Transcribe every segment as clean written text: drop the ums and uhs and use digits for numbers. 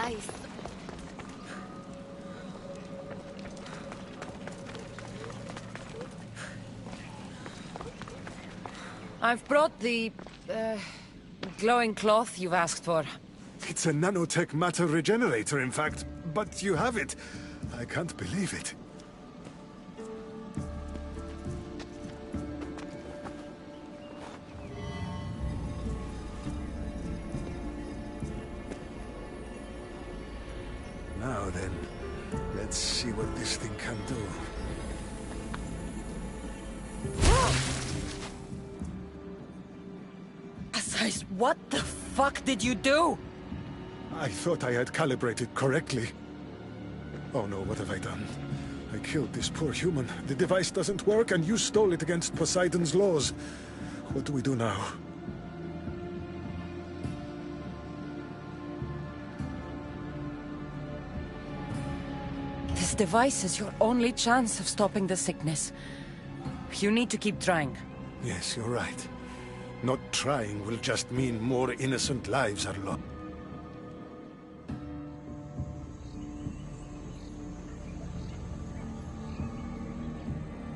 device. I've brought the, glowing cloth you've asked for. It's a nanotech matter regenerator, in fact. But you have it. I can't believe it. Now then, let's see what this thing can do. What the fuck did you do? I thought I had calibrated correctly. Oh no, what have I done? I killed this poor human. The device doesn't work, and you stole it against Poseidon's laws. What do we do now? This device is your only chance of stopping the sickness. You need to keep trying. Yes, you're right. Not trying will just mean more innocent lives are lost.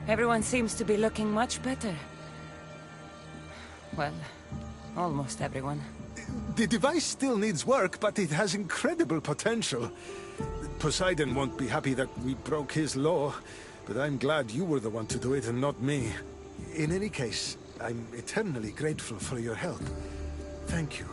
Everyone seems to be looking much better. Well, almost everyone. The device still needs work, but it has incredible potential. Poseidon won't be happy that we broke his law, but I'm glad you were the one to do it and not me. In any case, I'm eternally grateful for your help. Thank you.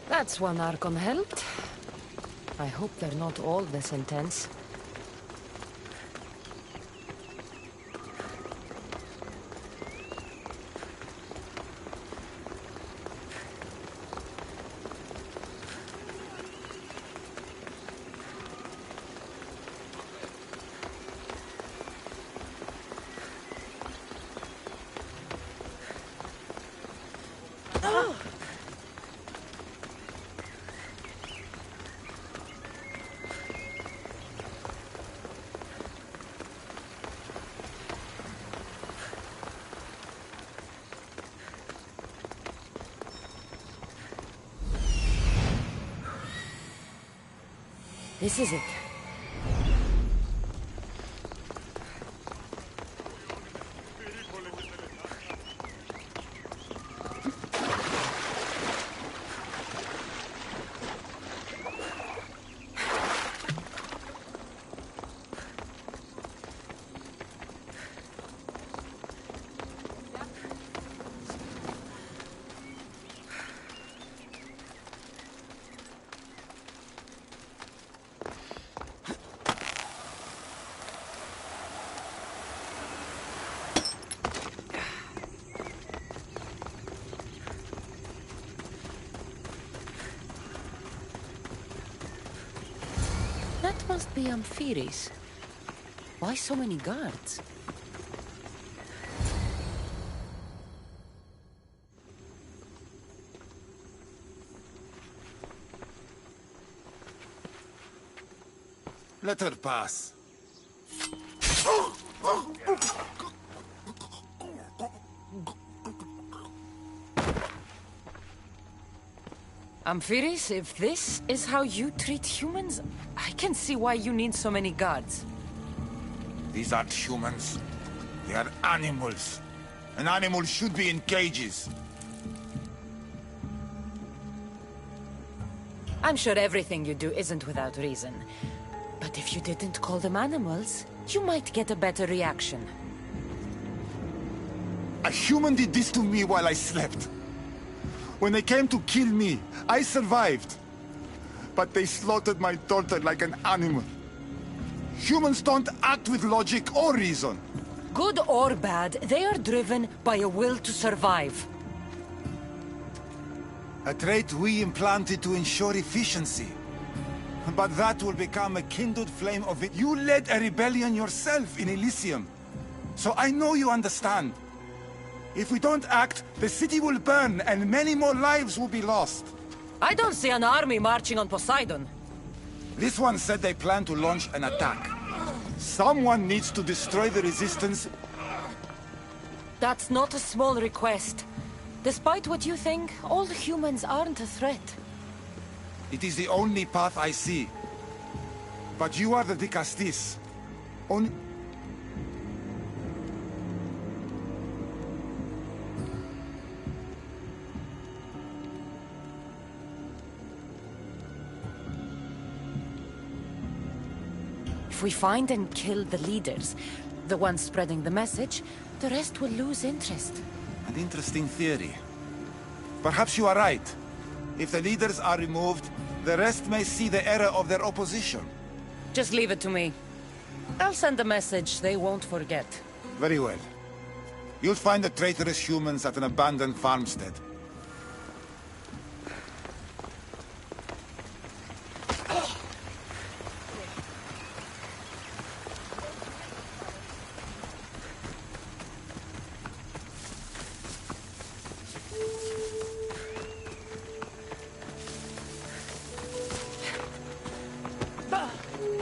That's one Archon helped. I hope they're not all this intense. This is it. That must be Amphiris. Why so many guards? Let her pass. Amphiris, if this is how you treat humans, I can see why you need so many guards. These aren't humans. They are animals. An animal should be in cages. I'm sure everything you do isn't without reason. But if you didn't call them animals, you might get a better reaction. A human did this to me while I slept. When they came to kill me, I survived. but they slaughtered my daughter like an animal. Humans don't act with logic or reason. Good or bad, they are driven by a will to survive. A trait we implanted to ensure efficiency. But that will become a kindled flame of it. You led a rebellion yourself in Elysium. So I know you understand. If we don't act, the city will burn and many more lives will be lost. I don't see an army marching on Poseidon. This one said they plan to launch an attack. Someone needs to destroy the resistance. That's not a small request. Despite what you think, all humans aren't a threat. It is the only path I see. But you are the Dicastis. Only... If we find and kill the leaders, the ones spreading the message, the rest will lose interest. An interesting theory. Perhaps you are right. If the leaders are removed, the rest may see the error of their opposition. Just leave it to me. I'll send a message they won't forget. Very well. You'll find the traitorous humans at an abandoned farmstead.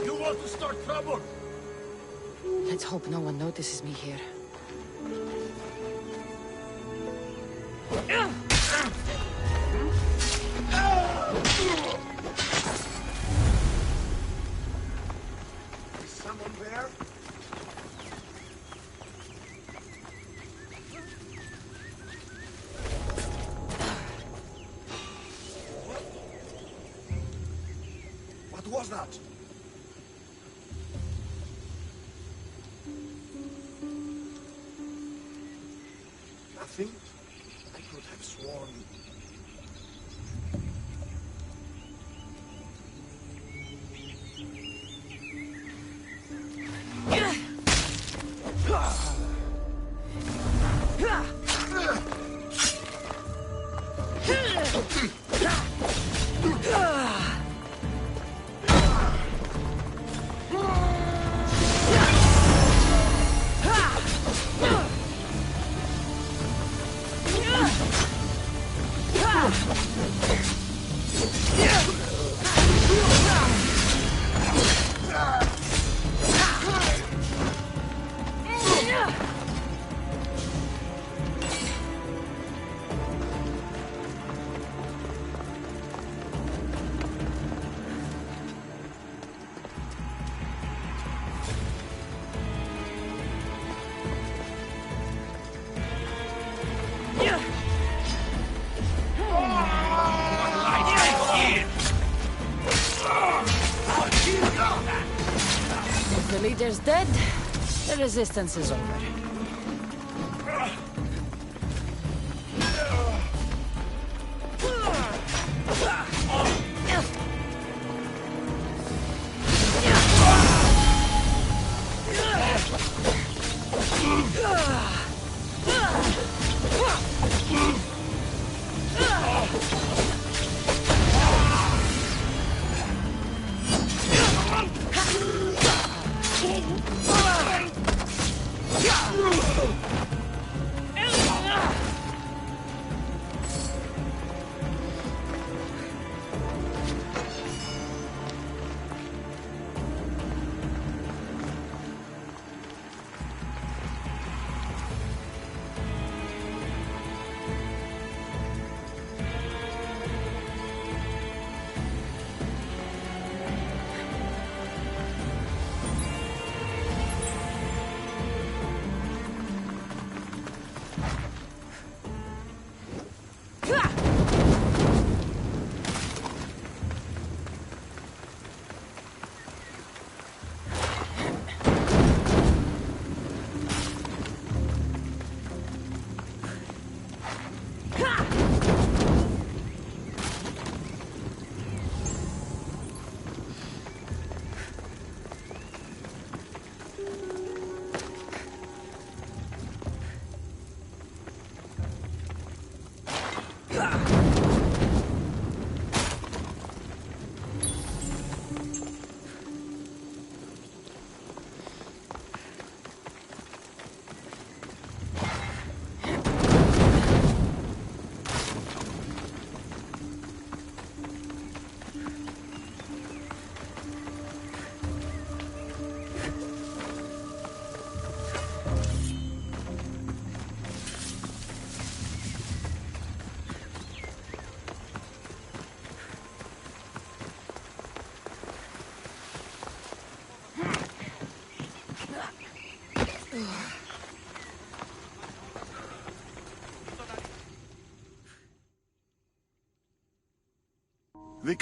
You want to start trouble? Let's hope no one notices me here. Is someone there? What was that? Nothing? I could have sworn. The leader's dead. The resistance is over.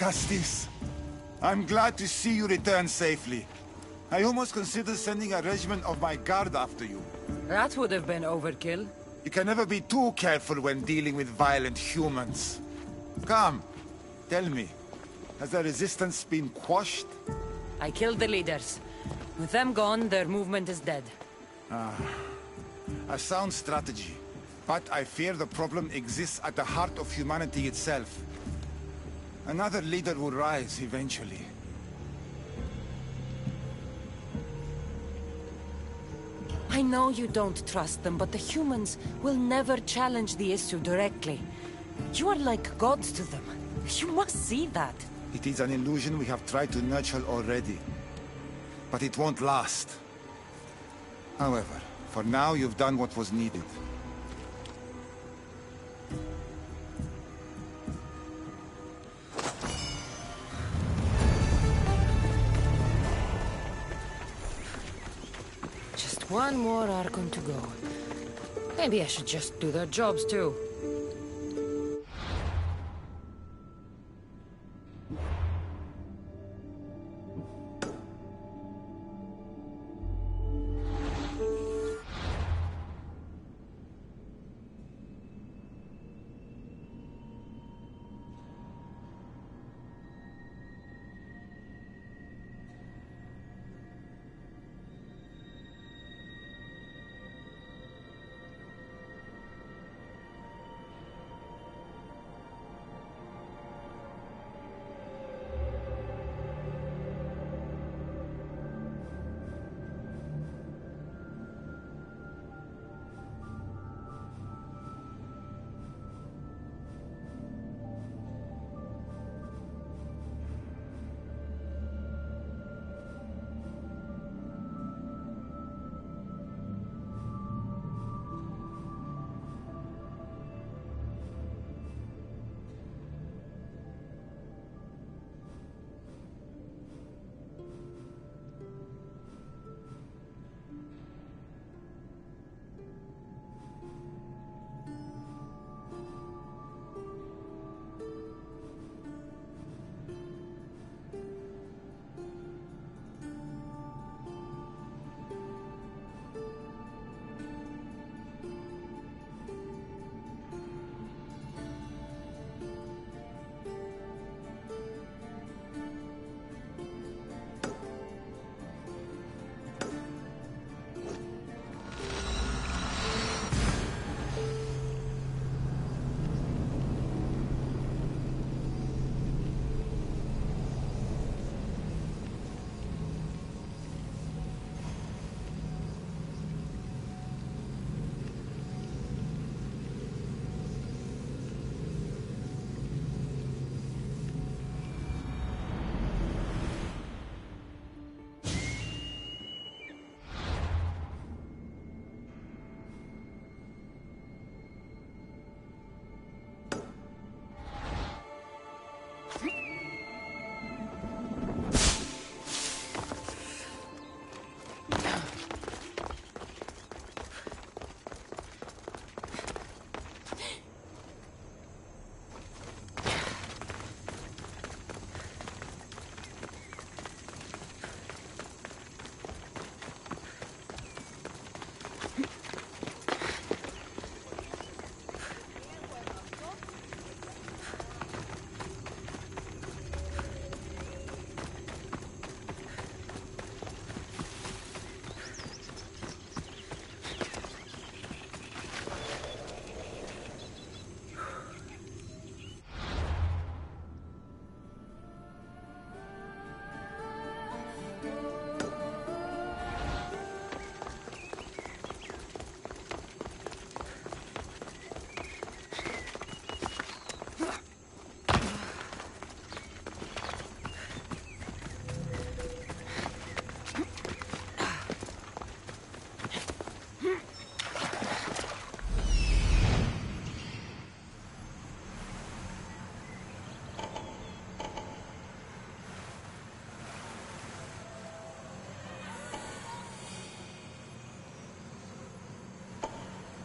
Castis. I'm glad to see you return safely. I almost considered sending a regiment of my guard after you. That would have been overkill. You can never be too careful when dealing with violent humans. Come, tell me, has the resistance been quashed? I killed the leaders. With them gone, their movement is dead. A sound strategy. But I fear the problem exists at the heart of humanity itself. Another leader will rise eventually. I know you don't trust them, but the humans will never challenge the issue directly. You are like gods to them. You must see that. It is an illusion we have tried to nurture already. But it won't last. However, for now you've done what was needed. Just one more Archon to go. Maybe I should just do their jobs too.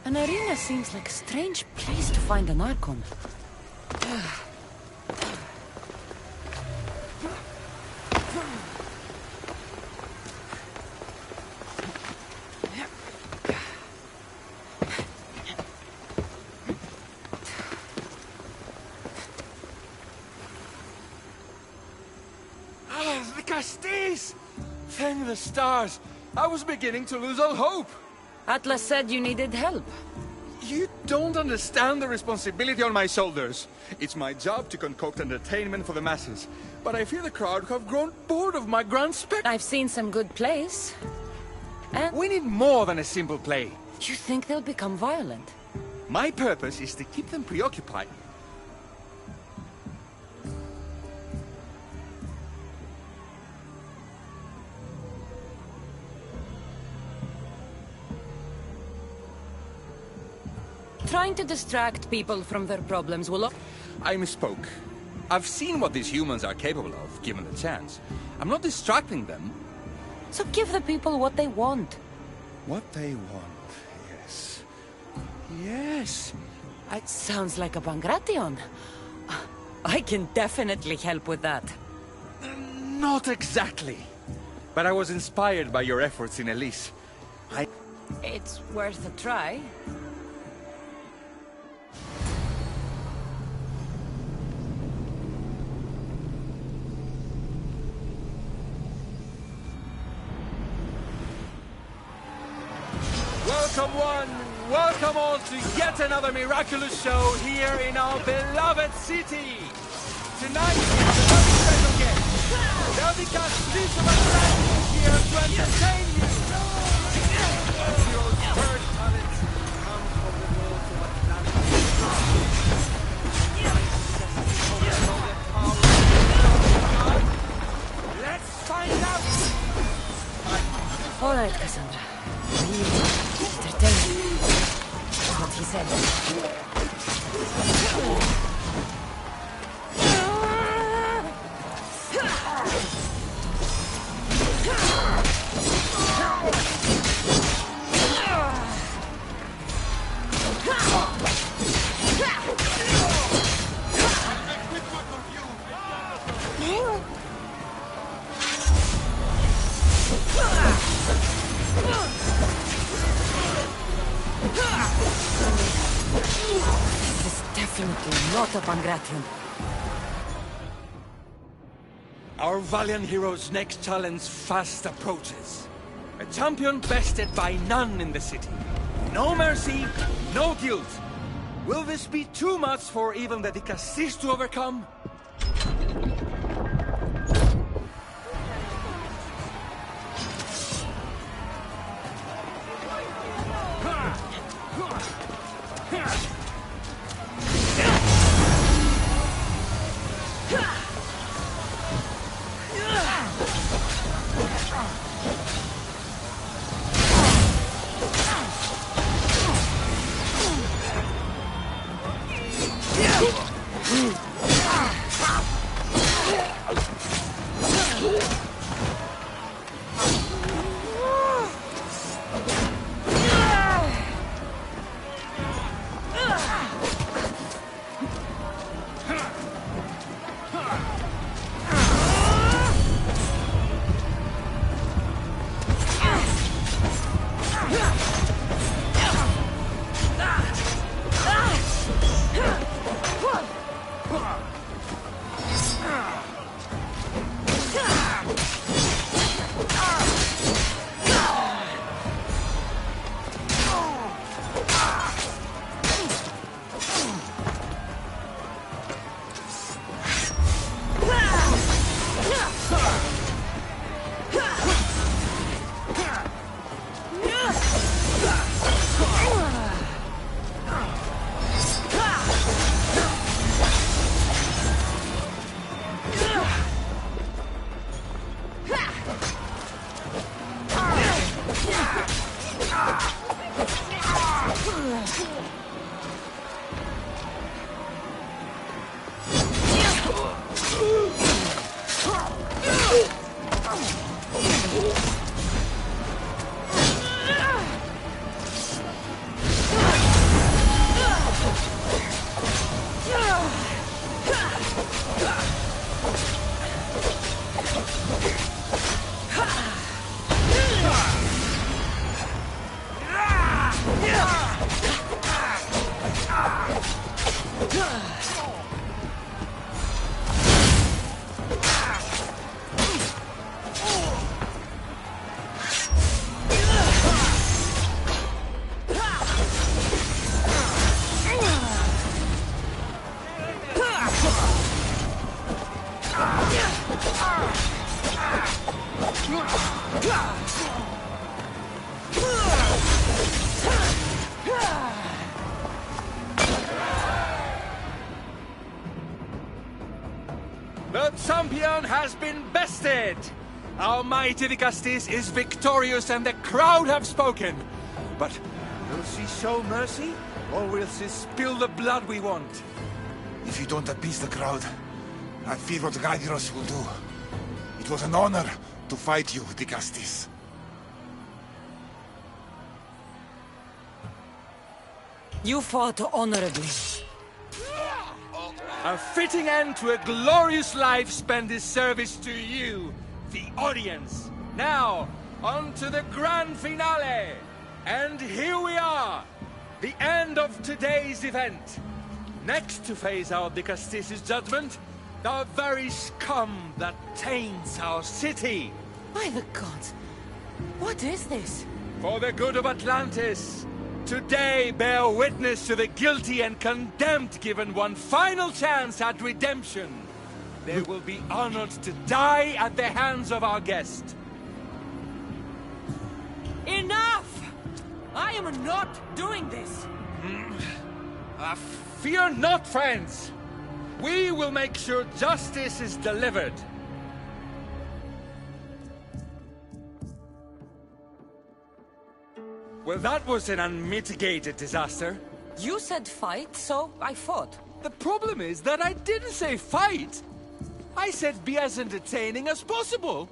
An arena seems like a strange place to find an Archon. Ah, the Castis! Thank the stars. I was beginning to lose all hope. Atlas said you needed help. You don't understand the responsibility on my shoulders. It's my job to concoct entertainment for the masses. But I fear the crowd have grown bored of my grand spectacle. I've seen some good plays. And We need more than a simple play. you think they'll become violent? My purpose is to keep them preoccupied. Trying to distract people from their problems will... I misspoke. I've seen what these humans are capable of, given the chance. I'm not distracting them. So give the people what they want. What they want, yes. Yes. It sounds like a Pangration. I can definitely help with that. Not exactly. But I was inspired by your efforts in Elise. It's worth a try. Welcome one, welcome all to yet another miraculous show here in our beloved city. Tonight is a very special guest. There'll be Castis of Atlantis here to entertain you. Heroes' first talent comes from the north of Atlantis. Let's find out. All right, Cassandra. Entertain. That's what he said. This is definitely not a Pangration. Our valiant hero's next challenge fast approaches. A champion bested by none in the city. No mercy, no guilt. Will this be too much for even the Castis to overcome? The champion has been bested! Our mighty Dicastis is victorious and the crowd have spoken. But will she show mercy? Or will she spill the blood we want? If you don't appease the crowd, I fear what Gyros will do. It was an honor to fight you, Dicastis. You fought honorably. A fitting end to a glorious life spent in service to you, the audience. Now, on to the grand finale. And here we are, the end of today's event. Next to face our Dicastis' judgment, the very scum that taints our city. By the gods, what is this? For the good of Atlantis, today bear witness to the guilty and condemned given one final chance at redemption. They will be honored to die at the hands of our guest. Enough! I am not doing this! Fear not, friends. We will make sure justice is delivered. Well, that was an unmitigated disaster. You said fight, so I fought. The problem is that I didn't say fight. I said be as entertaining as possible.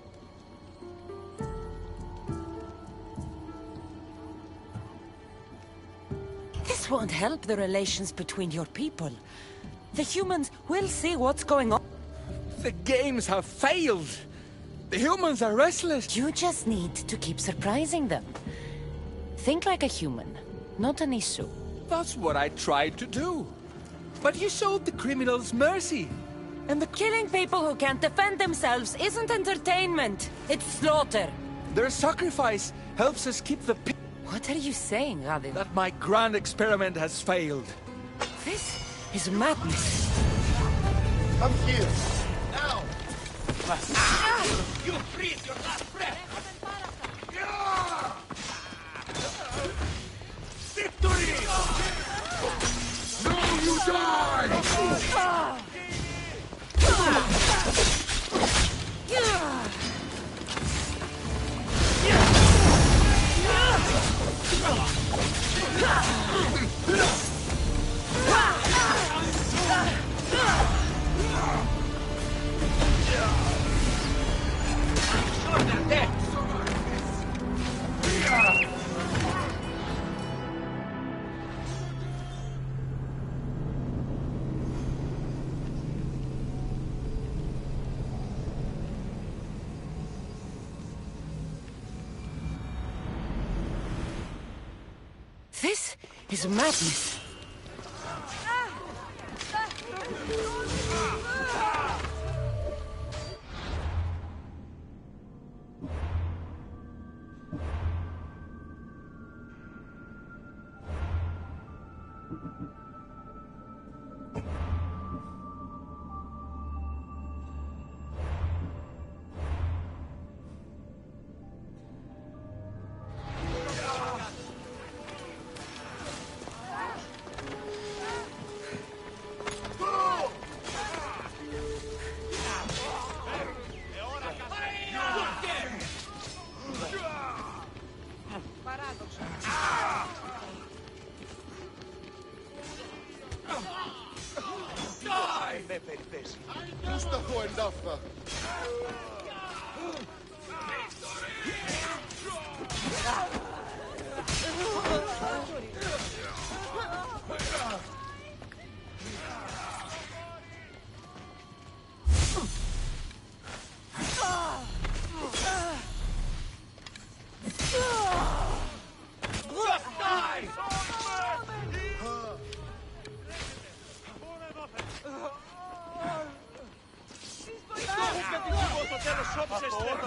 This won't help the relations between your people. The humans will see what's going on. The games have failed. The humans are restless. You just need to keep surprising them. Think like a human, not an issue. That's what I tried to do. But you showed the criminals mercy. And the killing people who can't defend themselves isn't entertainment. It's slaughter. Their sacrifice helps us keep the peace. What are you saying, Radin? That my grand experiment has failed. This is madness. Come here. Now. You breathe your last breath. Victory! No, you die! This is madness.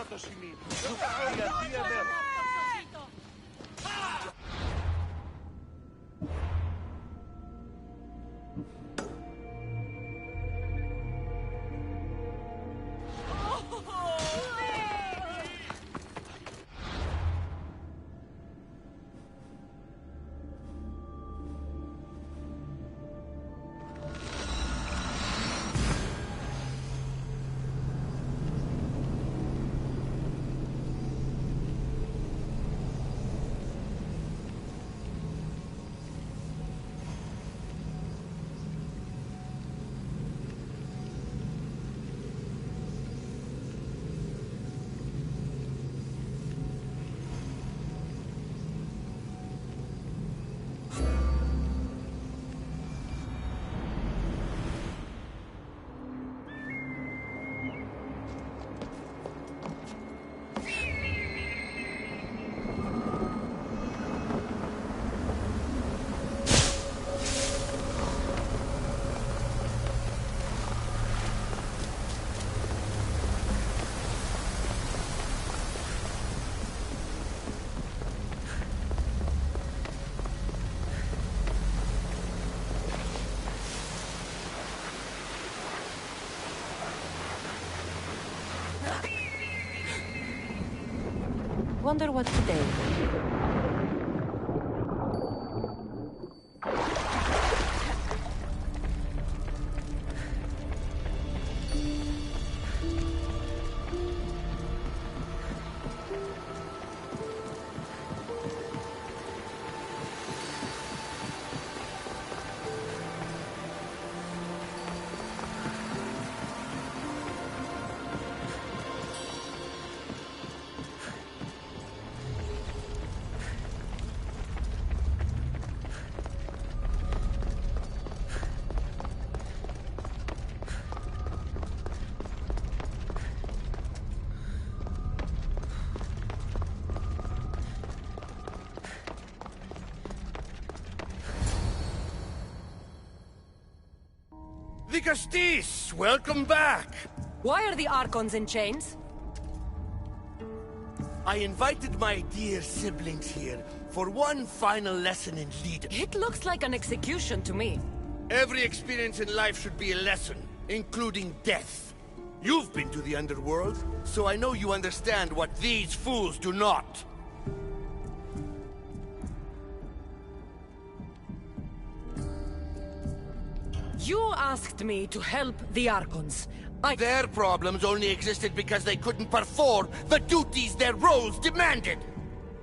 το σημείο. Γιατί ανέβω. Wonder what today. Dicastis, welcome back! Why are the Archons in chains? I invited my dear siblings here for one final lesson in leadership. It looks like an execution to me. Every experience in life should be a lesson, including death. You've been to the underworld, so I know you understand what these fools do not. You asked me to help the Archons. Their problems only existed because they couldn't perform the duties their roles demanded.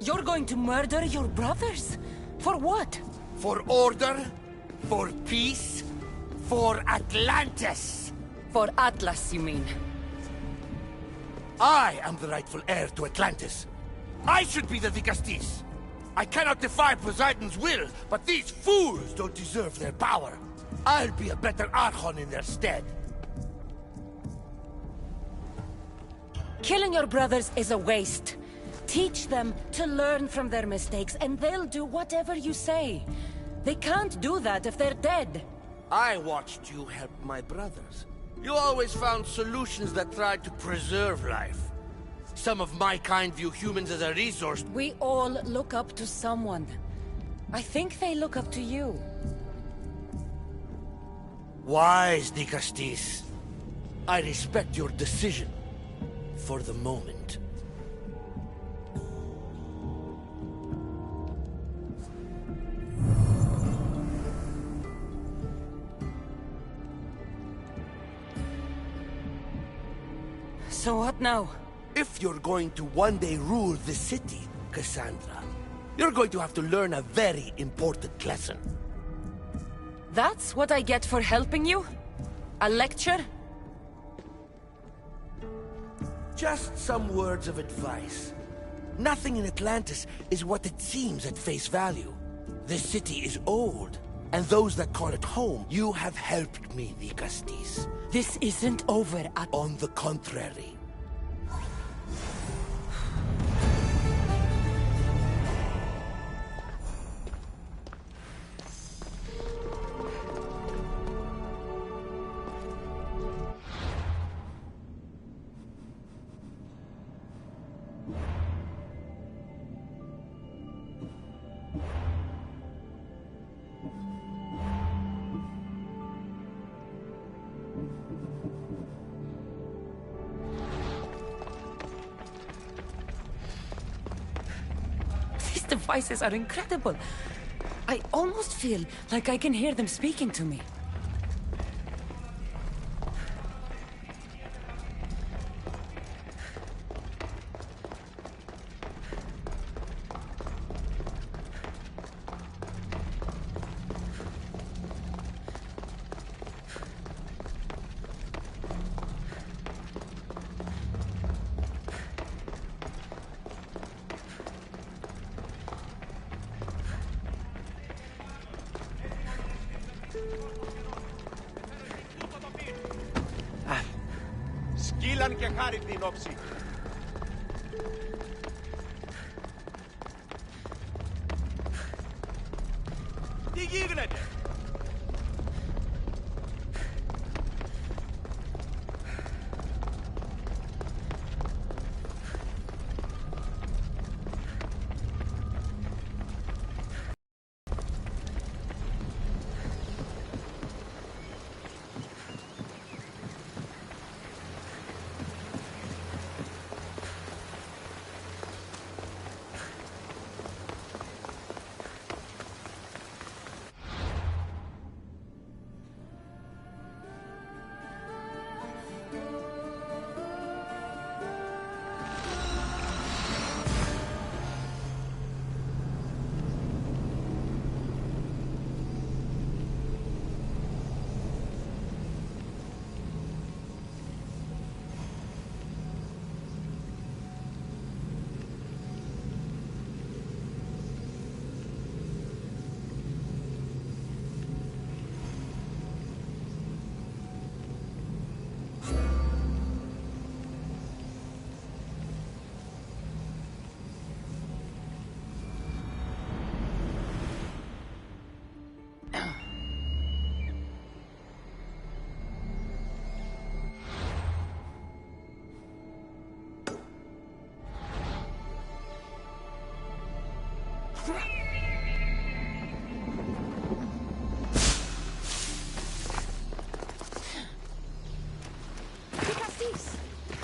You're going to murder your brothers? For what? For order, for peace, for Atlantis. For Atlas, you mean? I am the rightful heir to Atlantis. I should be the Dicastis. I cannot defy Poseidon's will, but these fools don't deserve their power. I'll be a better Archon in their stead. Killing your brothers is a waste. Teach them to learn from their mistakes, and they'll do whatever you say. They can't do that if they're dead. I watched you help my brothers. You always found solutions that tried to preserve life. Some of my kind view humans as a resource. We all look up to someone. I think they look up to you. Wise, Dicastis. I respect your decision. For the moment. So what now? If you're going to one day rule the city, Cassandra, you're going to have to learn a very important lesson. That's what I get for helping you? A lecture? Just some words of advice. Nothing in Atlantis is what it seems at face value. This city is old, and those that call it home, you have helped me, Dicastis. This isn't over at... On the contrary. devices are incredible. I almost feel like I can hear them speaking to me. Σκύλαν και χάρη την όψη. Τι γίνεται?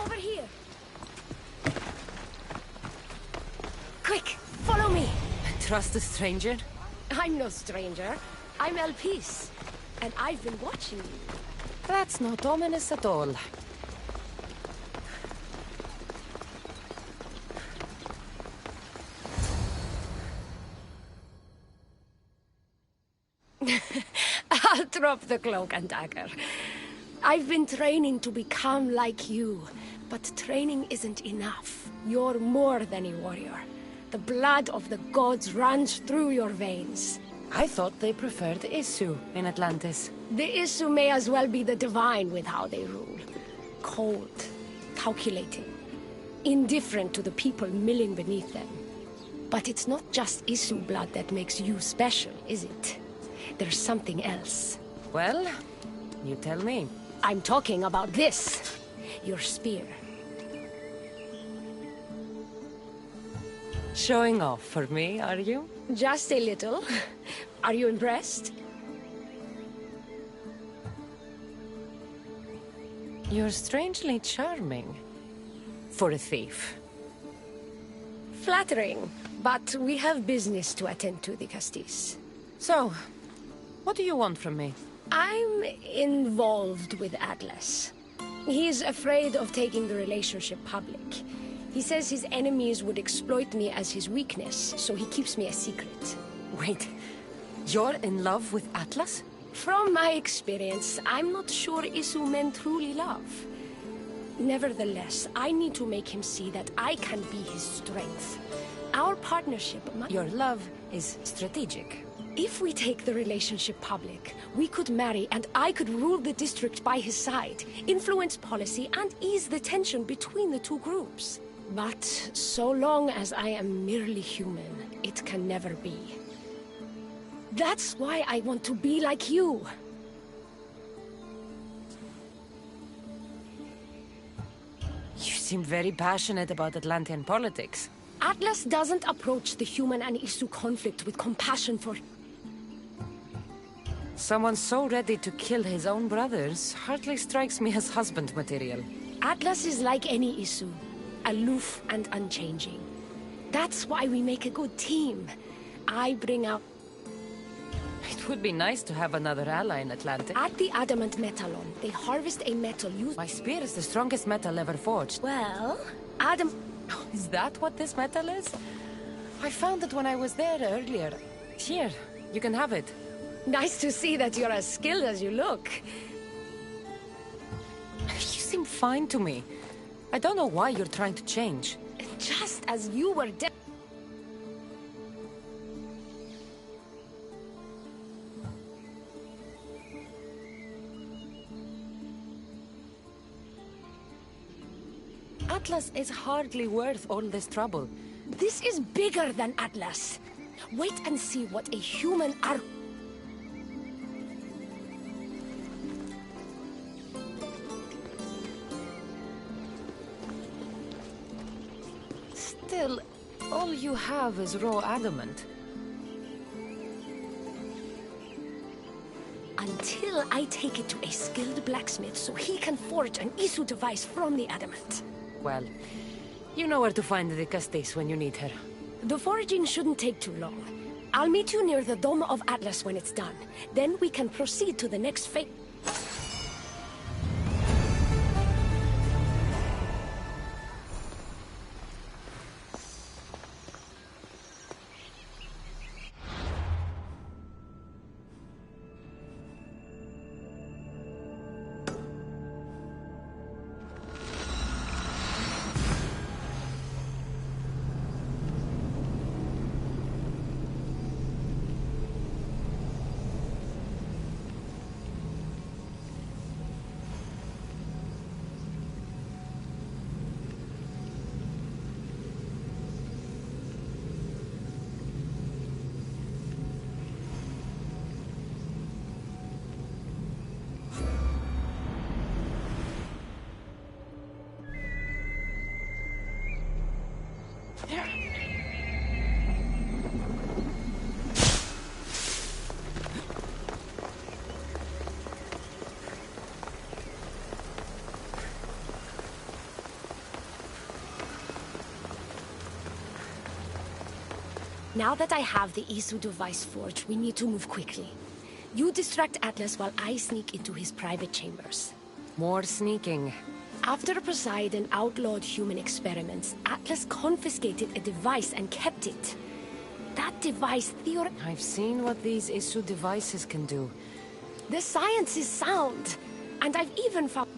Over here. Quick, follow me. Trust a stranger? I'm no stranger. I'm Elpis, and I've been watching you. That's not ominous at all. I'll drop the cloak and dagger. I've been training to become like you, but training isn't enough. You're more than a warrior. The blood of the gods runs through your veins. I thought they preferred Isu in Atlantis. The Isu may as well be the divine with how they rule. Cold, calculating, indifferent to the people milling beneath them. But it's not just Isu blood that makes you special, is it? There's something else. Well, you tell me. I'm talking about this. Your spear. Showing off for me, are you? Just a little. Are you impressed? You're strangely charming. For a thief. Flattering, but we have business to attend to, the Castis. So, what do you want from me? I'm involved with Atlas. He's afraid of taking the relationship public. He says his enemies would exploit me as his weakness, so he keeps me a secret. Wait, you're in love with Atlas? From my experience, I'm not sure Isu men truly love. Nevertheless, I need to make him see that I can be his strength. Our partnership might... Your love is strategic. If we take the relationship public, we could marry and I could rule the district by his side, influence policy and ease the tension between the two groups. But so long as I am merely human, it can never be. That's why I want to be like you. You seem very passionate about Atlantean politics. Atlas doesn't approach the human and Isu conflict with compassion for... Someone so ready to kill his own brothers hardly strikes me as husband material. Atlas is like any Isu, aloof and unchanging. That's why we make a good team. I bring out... It would be nice to have another ally in Atlantis. At the Adamant Metalon, they harvest a metal used... My spear is the strongest metal ever forged. Well, Adam... Is that what this metal is? I found it when I was there earlier. Here, you can have it. Nice to see that you're as skilled as you look. You seem fine to me. I don't know why you're trying to change. Just as you were dead. Atlas is hardly worth all this trouble. This is bigger than Atlas. Wait and see what a human are. Still, all you have is raw adamant. Until I take it to a skilled blacksmith so he can forge an Isu device from the adamant. Well, you know where to find the Castis when you need her. The foraging shouldn't take too long. I'll meet you near the Dome of Atlas when it's done. Then we can proceed to the next phase. Now that I have the Isu device forged, we need to move quickly. You distract Atlas while I sneak into his private chambers. More sneaking. After Poseidon outlawed human experiments, Atlas confiscated a device and kept it. That device I've seen what these Isu devices can do. The science is sound, and I've even found...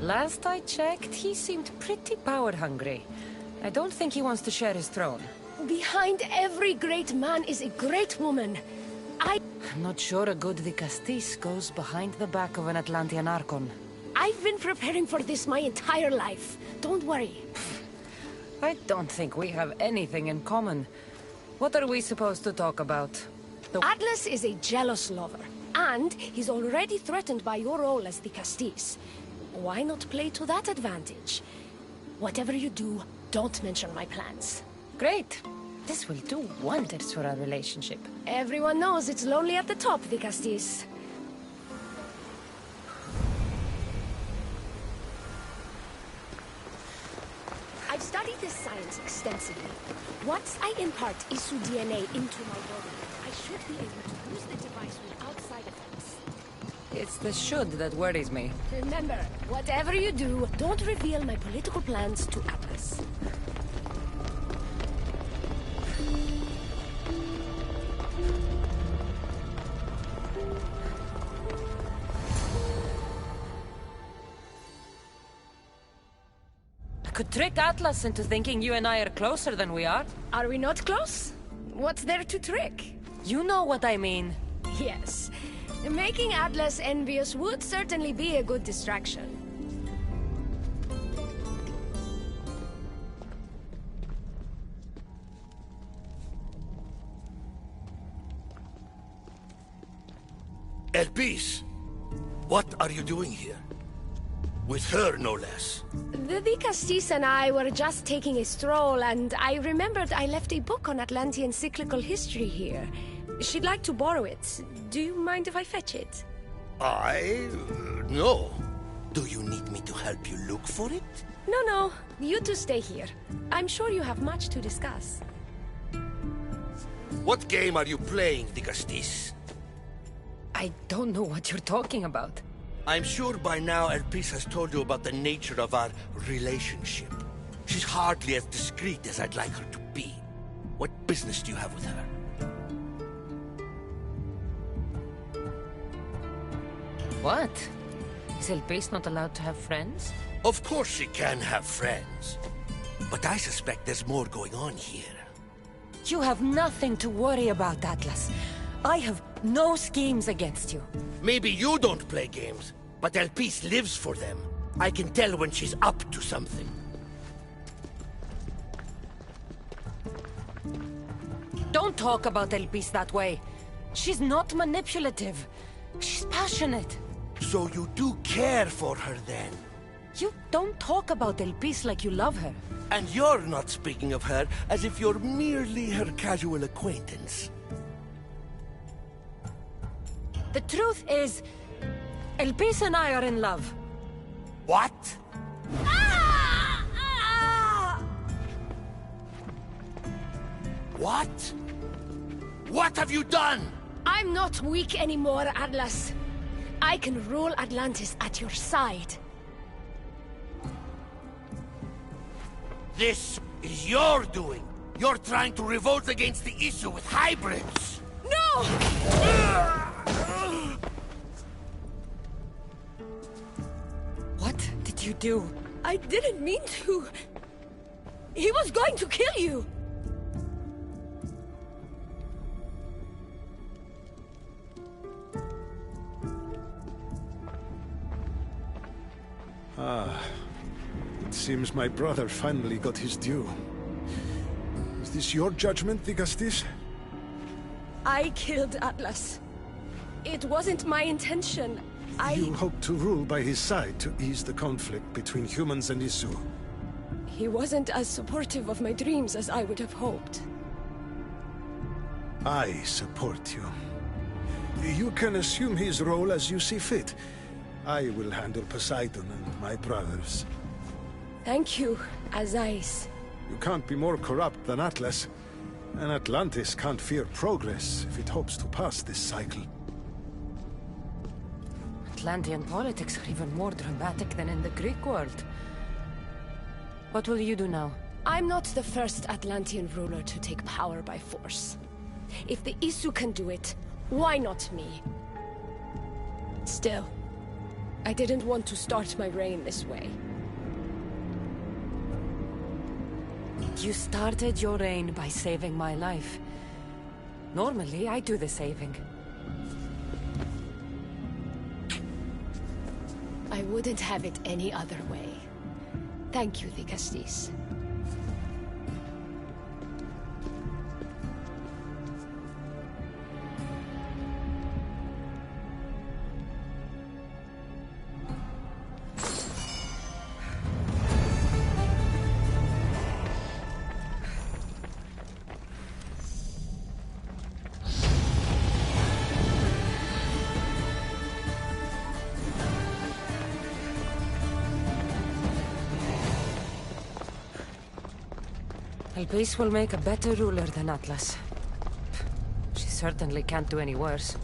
Last I checked, he seemed pretty power-hungry. I don't think he wants to share his throne. Behind every great man is a great woman. I'm not sure a good Dicastis goes behind the back of an Atlantean Archon. I've been preparing for this my entire life. Don't worry. I don't think we have anything in common. What are we supposed to talk about? Atlas is a jealous lover, and he's already threatened by your role as the Castis. Why not play to that advantage? Whatever you do, don't mention my plans. Great. This will do wonders for our relationship. Everyone knows it's lonely at the top, the Castis. I've studied this science extensively. Once I impart Isu DNA into my body, I should be able to use the device without side effects. It's the should that worries me. Remember, whatever you do, don't reveal my political plans to Atlas. I could trick Atlas into thinking you and I are closer than we are. Are we not close? What's there to trick? You know what I mean. Yes. Making Atlas envious would certainly be a good distraction. Elpis, what are you doing here? With her, no less. The Castis and I were just taking a stroll, and I remembered I left a book on Atlantean cyclical history here. She'd like to borrow it. Do you mind if I fetch it? No. Do you need me to help you look for it? No, you two stay here. I'm sure you have much to discuss. What game are you playing, Digastis? I don't know what you're talking about. I'm sure by now Elpis has told you about the nature of our relationship. She's hardly as discreet as I'd like her to be. What business do you have with her? What? Is Elpis not allowed to have friends? Of course she can have friends. But I suspect there's more going on here. You have nothing to worry about, Atlas. I have no schemes against you. Maybe you don't play games, but Elpis lives for them. I can tell when she's up to something. Don't talk about Elpis that way. She's not manipulative. She's passionate. So you do care for her then? You don't talk about Elpis like you love her. And you're not speaking of her as if you're merely her casual acquaintance. The truth is, Elpis and I are in love. What? What? What have you done? I'm not weak anymore, Atlas. I can rule Atlantis at your side. This is your doing. You're trying to revolt against the issue with hybrids. No! What did you do? I didn't mean to. He was going to kill you. It seems my brother finally got his due. Is this your judgment, Digastis? I killed Atlas. It wasn't my intention. You hope to rule by his side to ease the conflict between humans and Isu. He wasn't as supportive of my dreams as I would have hoped. I support you. You can assume his role as you see fit. I will handle Poseidon and my brothers. Thank you, Azais. You can't be more corrupt than Atlas. And Atlantis can't fear progress if it hopes to pass this cycle. Atlantean politics are even more dramatic than in the Greek world. What will you do now? I'm not the first Atlantean ruler to take power by force. If the Isu can do it, why not me? Still, I didn't want to start my reign this way. You started your reign by saving my life. Normally, I do the saving. I wouldn't have it any other way. Thank you, Digastis. Elpis will make a better ruler than Atlas. She certainly can't do any worse.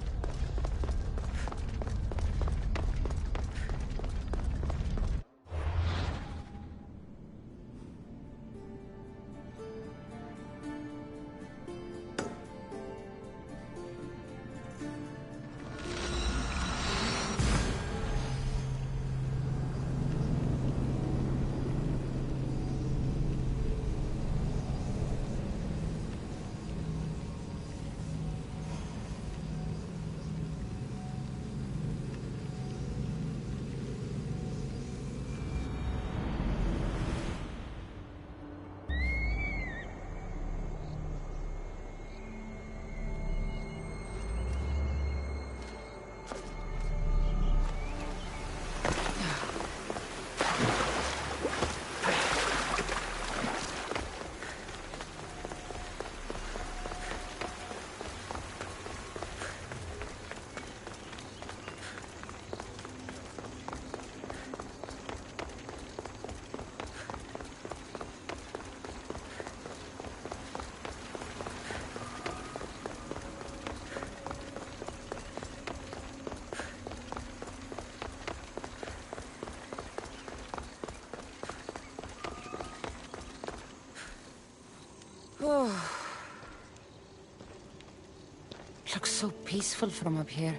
so peaceful from up here.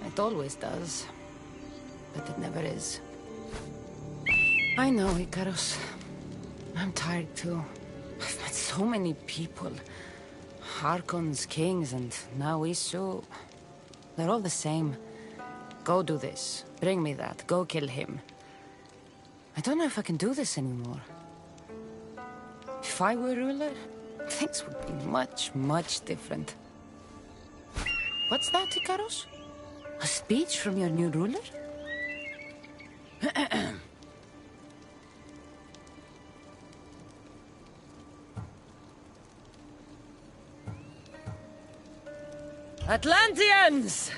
It always does. But it never is. I know, Icarus. I'm tired too. I've met so many people. Harkons, kings, and now Isu. They're all the same. Go do this. Bring me that. Go kill him. I don't know if I can do this anymore. If I were ruler, things would be much, much different. What's that, Icarus? A speech from your new ruler? Atlanteans!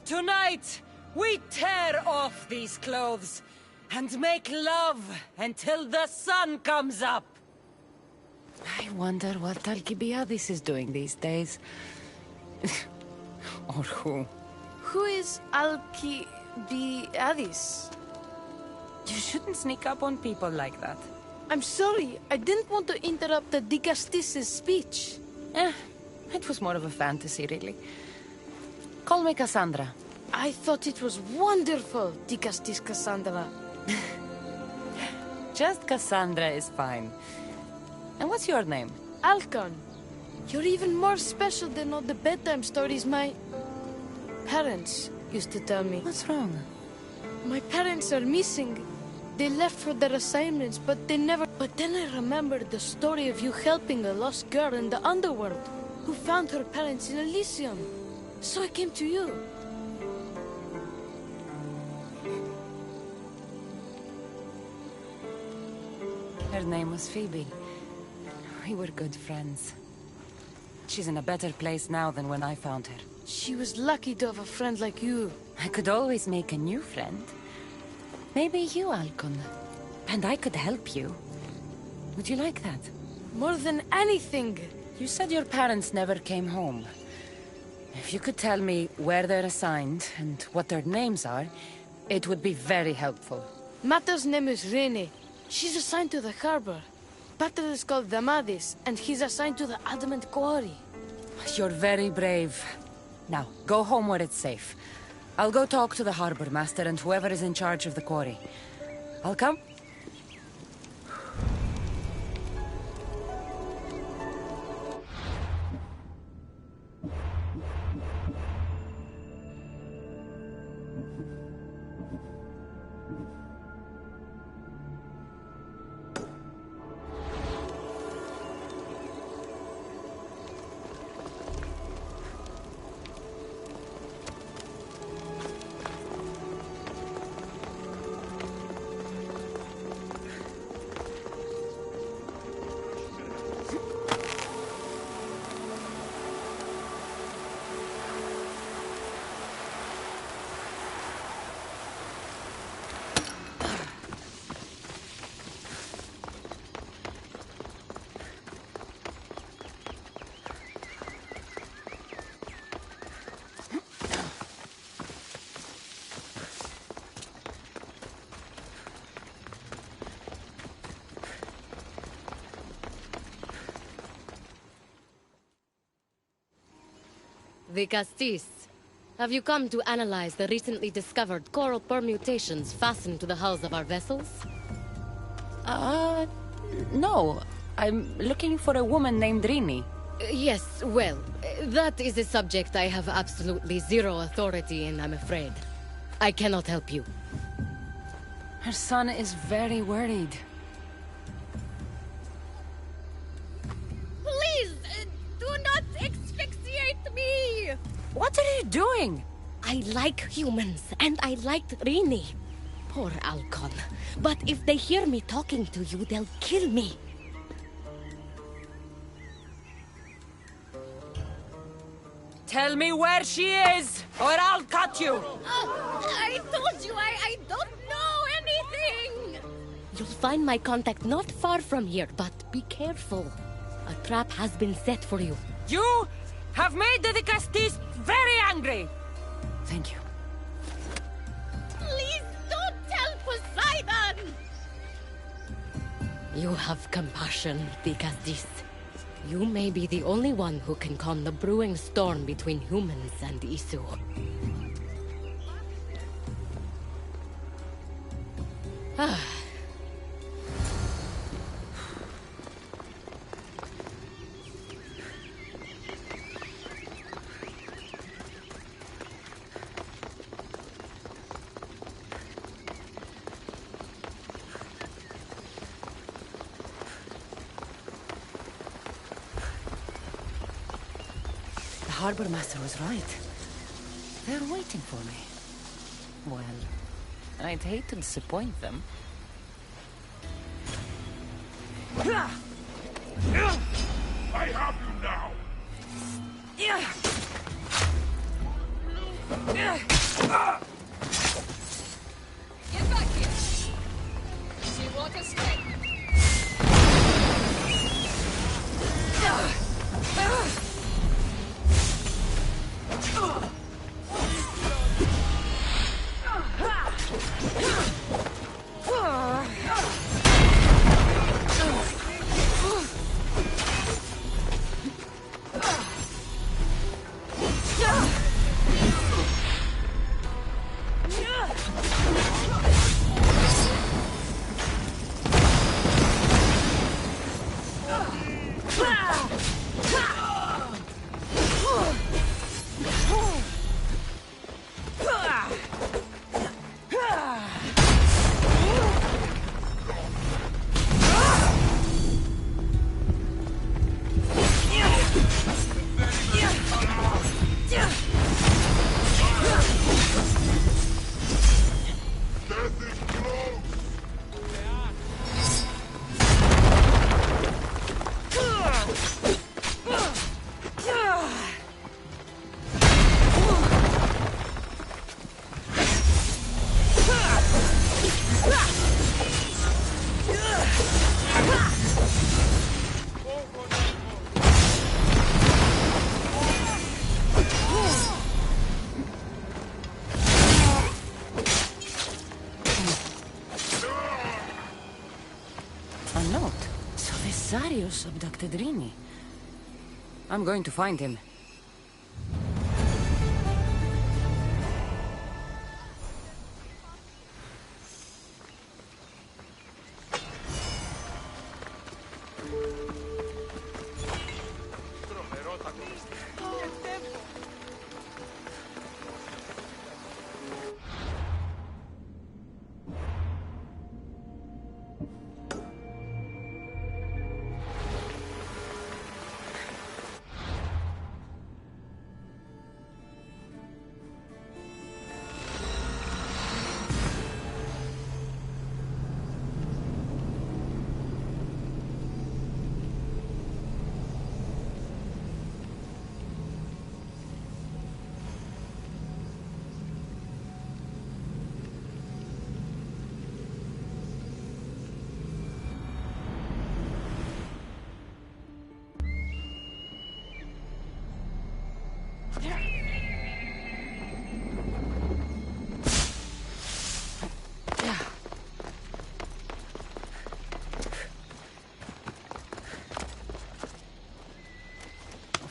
Tonight, we tear off these clothes and make love until the sun comes up. I wonder what Alcibiades is doing these days. Or who? Who is Alcibiades? You shouldn't sneak up on people like that. I'm sorry, I didn't want to interrupt the Dicastis' speech. It was more of a fantasy, really. Call me Cassandra. I thought it was wonderful, Dicastis Cassandra. Just Cassandra is fine. And what's your name? Alcon. You're even more special than all the bedtime stories my parents used to tell me. What's wrong? My parents are missing. They left for their assignments, but they never... But then I remembered the story of you helping a lost girl in the underworld, who found her parents in Elysium. So I came to you. Her name was Phoebe. We were good friends. She's in a better place now than when I found her. She was lucky to have a friend like you. I could always make a new friend. Maybe you, Alcon. And I could help you. Would you like that? More than anything. You said your parents never came home. If you could tell me where they're assigned and what their names are, it would be very helpful. Mata's name is Rene. She's assigned to the harbor. Pater is called Damadis, and he's assigned to the Adamant Quarry. You're very brave. Now, go home where it's safe. I'll go talk to the harbor master and whoever is in charge of the quarry. I'll come. The Castis. Have you come to analyze the recently discovered coral permutations fastened to the hulls of our vessels? No. I'm looking for a woman named Rini. Yes, well, that is a subject I have absolutely zero authority in, I'm afraid. I cannot help you. Her son is very worried. Please, do not asphyxiate me! What are you doing? I like humans, and I liked Rini. Poor Alcon. But if they hear me talking to you, they'll kill me. Tell me where she is, or I'll cut you! I told you I don't know anything! You'll find my contact not far from here, but be careful. A trap has been set for you. You have made the Castis very angry! Thank you. Please don't tell Poseidon! You have compassion, Dicastis. You may be the only one who can calm the brewing storm between humans and Isu. The harbor master was right. They're waiting for me. Well, I'd hate to disappoint them. I have you now! Get back here! She won't escape! Zarius abducted Rini. I'm going to find him.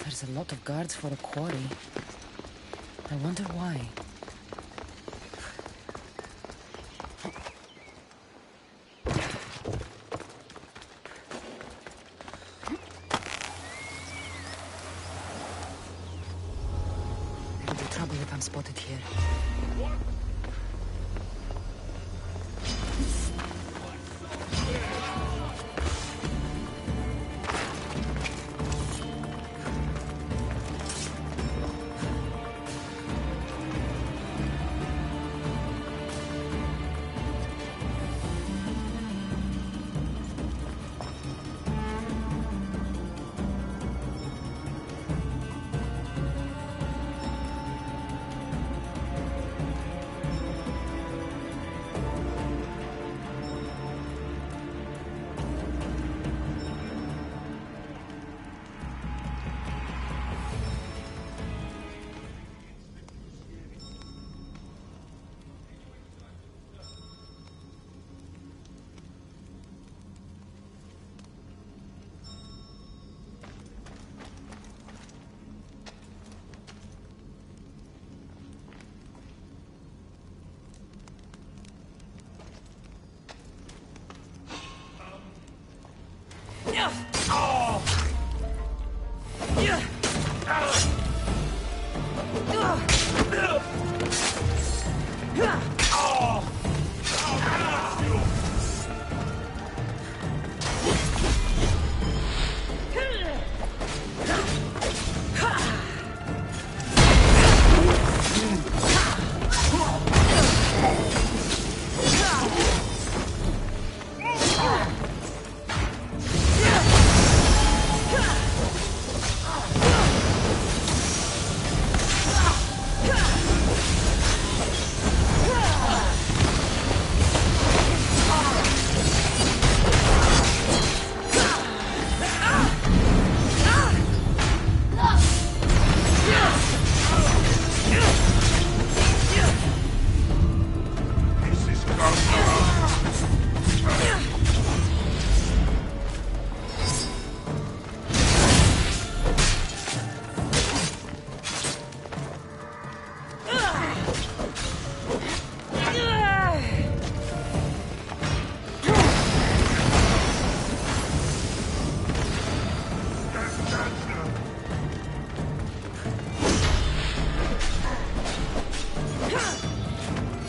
There's a lot of guards for a quarry. I wonder why. It'll be trouble if I'm spotted here.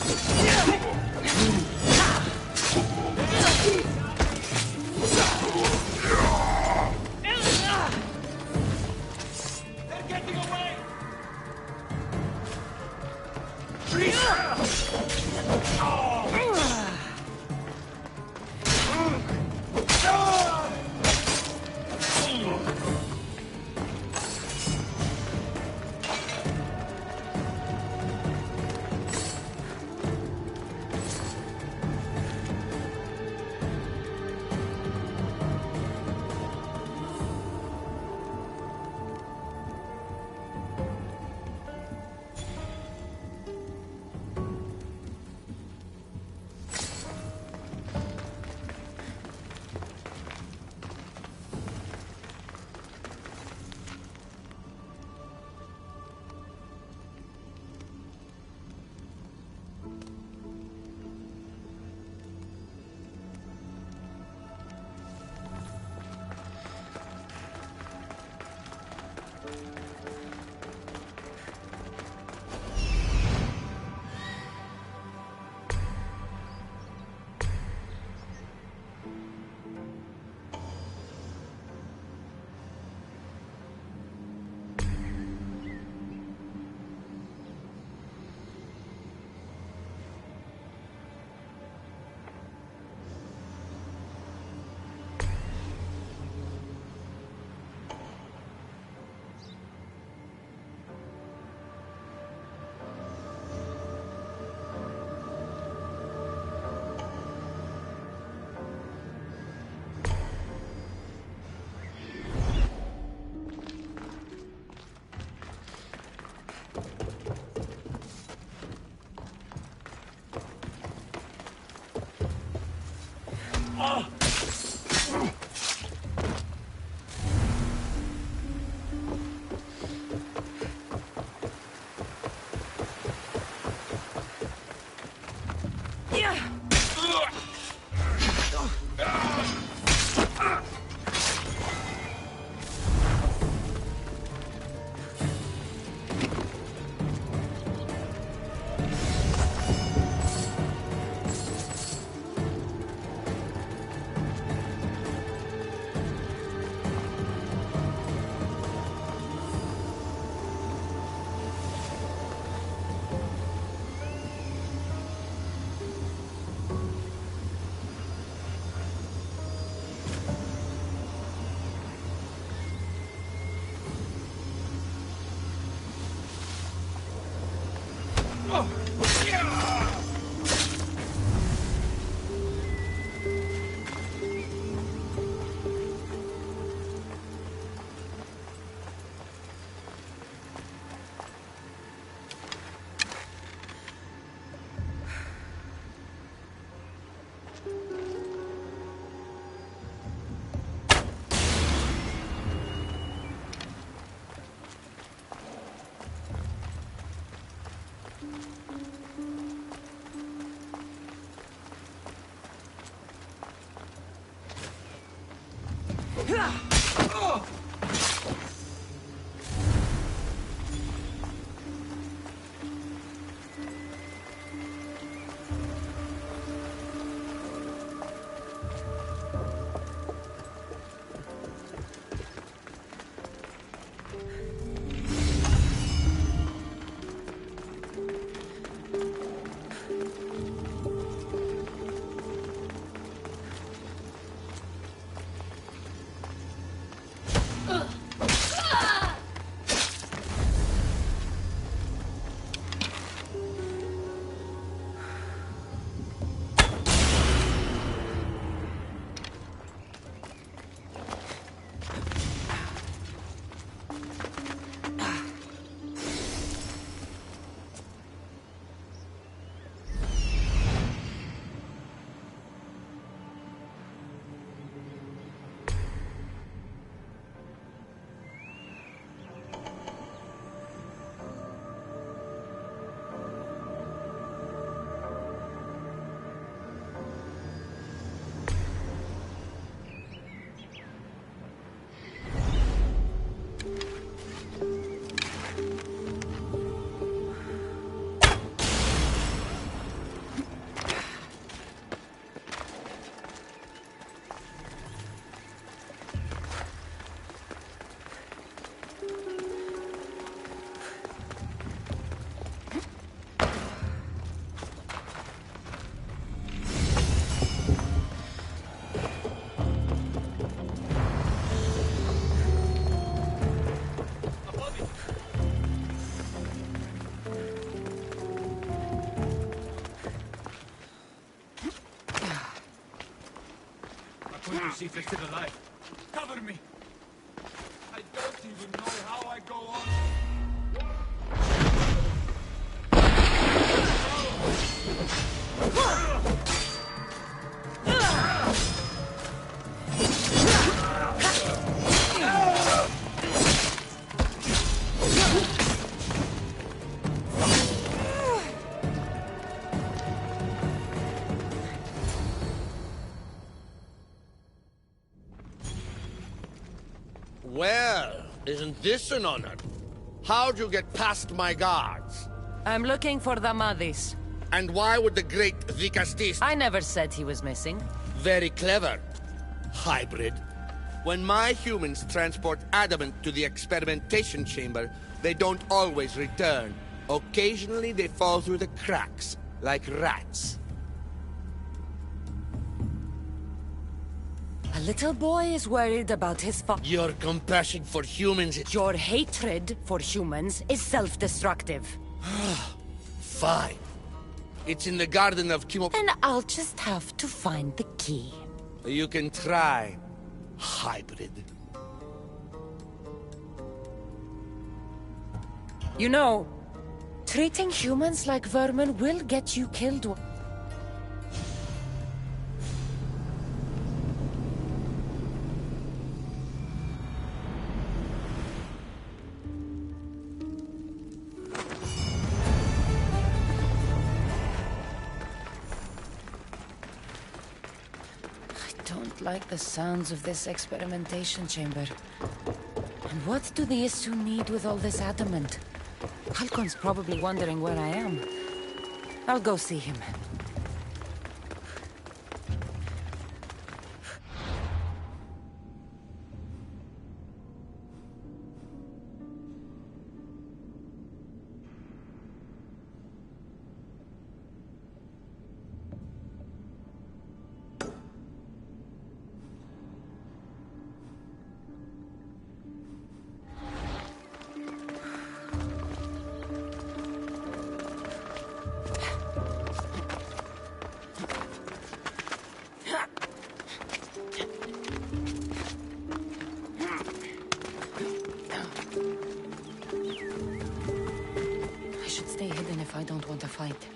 They're getting away! See if they're still alive. Cover me! I don't even know how I go on. Well, isn't this an honor? How'd you get past my guards? I'm looking for the Madis. And why would the great Vicastis... I never said he was missing. Very clever. Hybrid. When my humans transport adamant to the experimentation chamber, they don't always return. Occasionally they fall through the cracks, like rats. A little boy is worried about his Your compassion for humans is... Your hatred for humans is self-destructive. Fine. It's in the garden of Kimo... And I'll just have to find the key. You can try, hybrid. You know, treating humans like vermin will get you killed. I don't like the sounds of this experimentation chamber. And what do the Isu need with all this adamant? Halcon's probably wondering where I am. I'll go see him. I should stay hidden if I don't want to fight.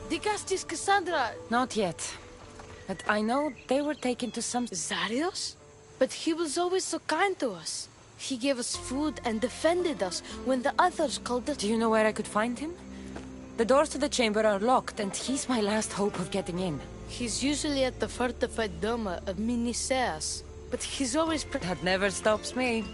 Digastis Cassandra! Not yet. But I know they were taken to some... Zarios? But he was always so kind to us. He gave us food and defended us when the others called us... Do you know where I could find him? The doors to the chamber are locked, and he's my last hope of getting in. He's usually at the fortified Doma of Miniseas, but he's always... That never stops me.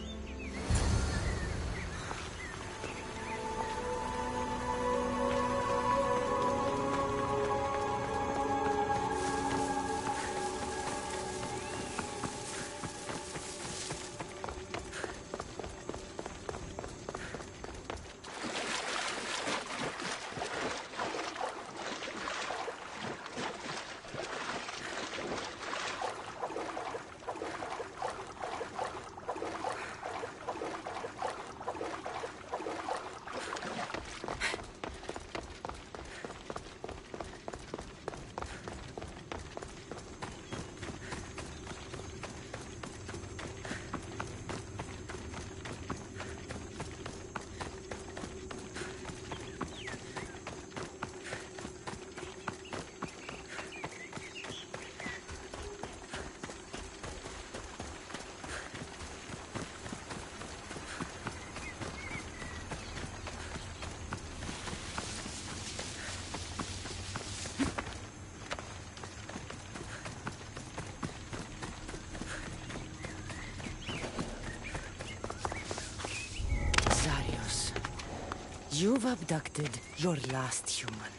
You've abducted your last human.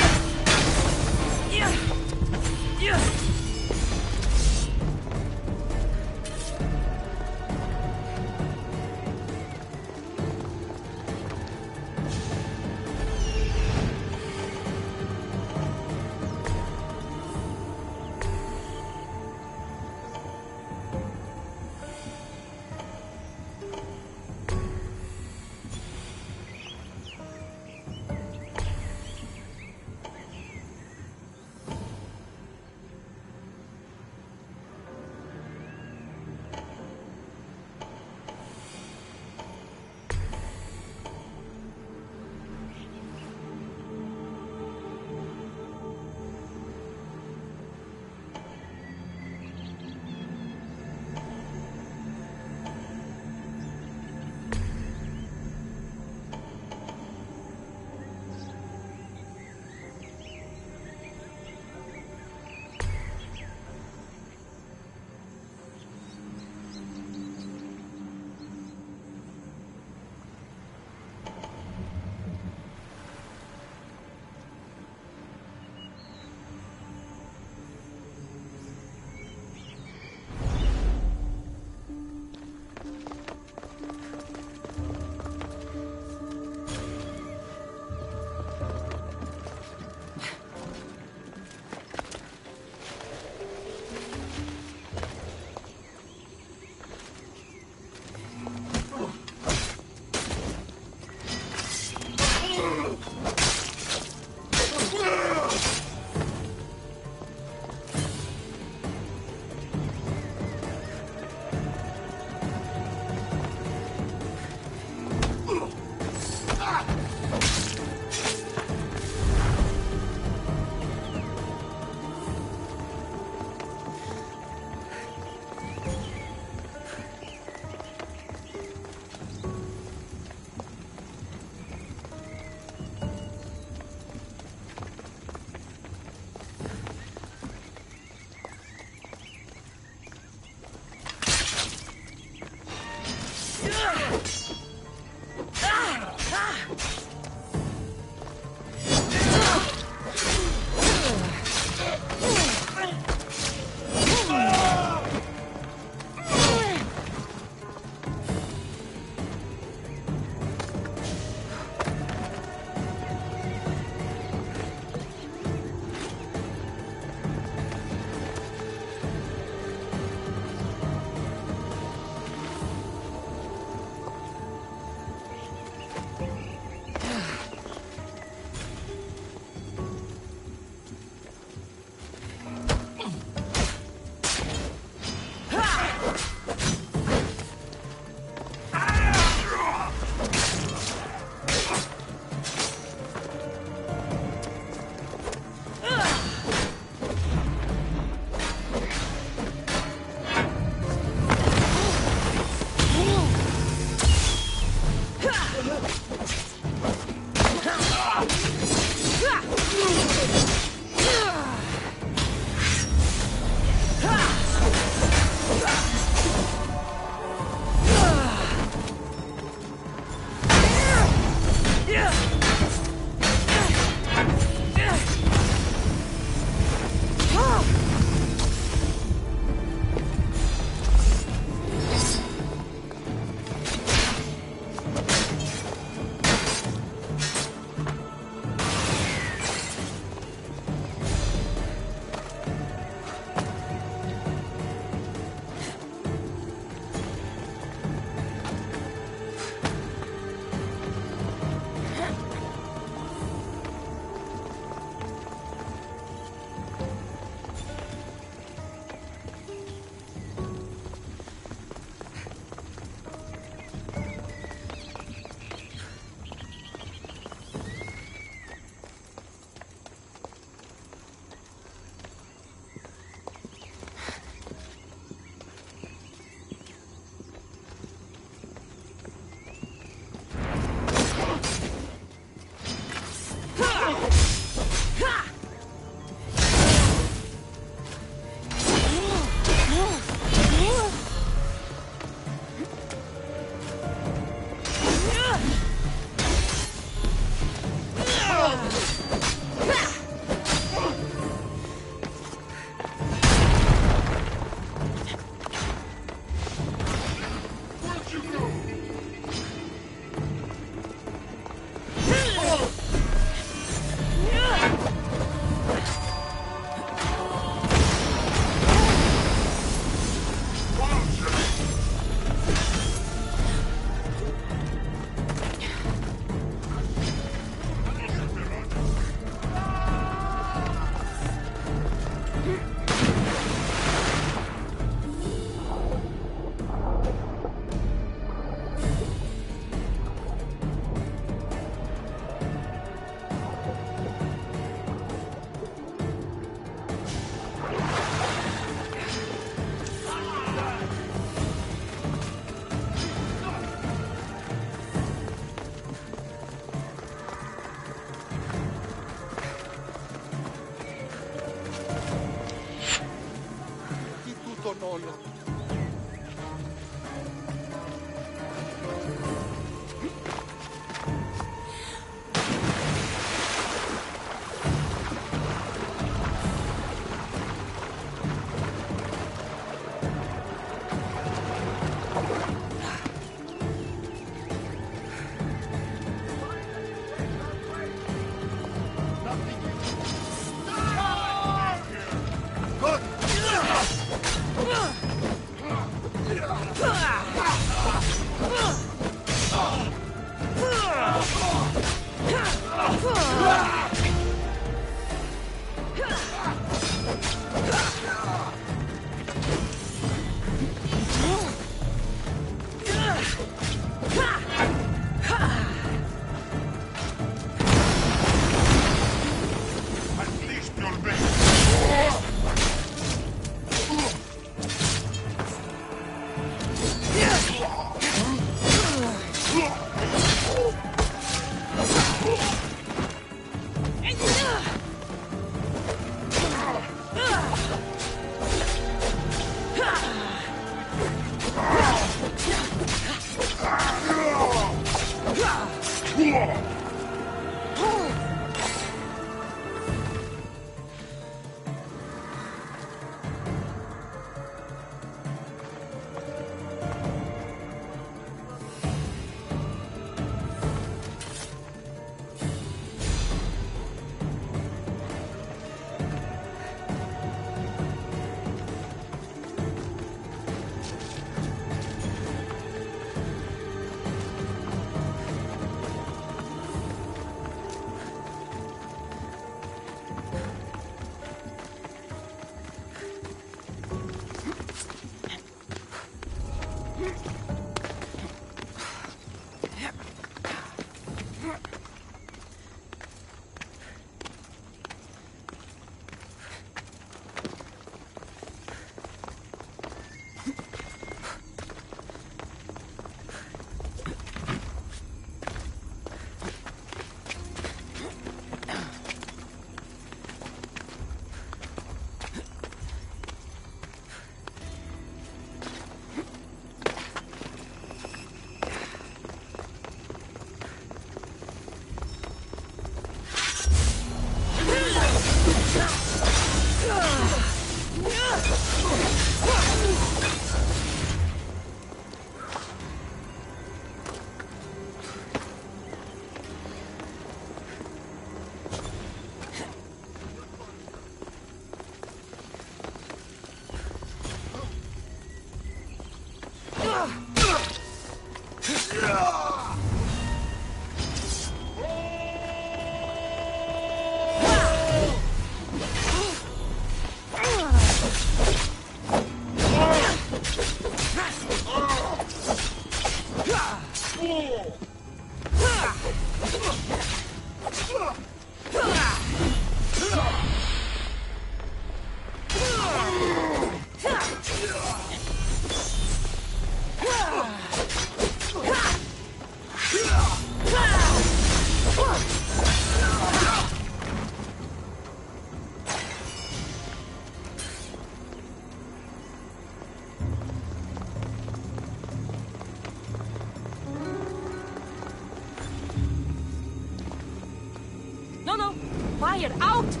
Fire out!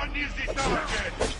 Uneasy target!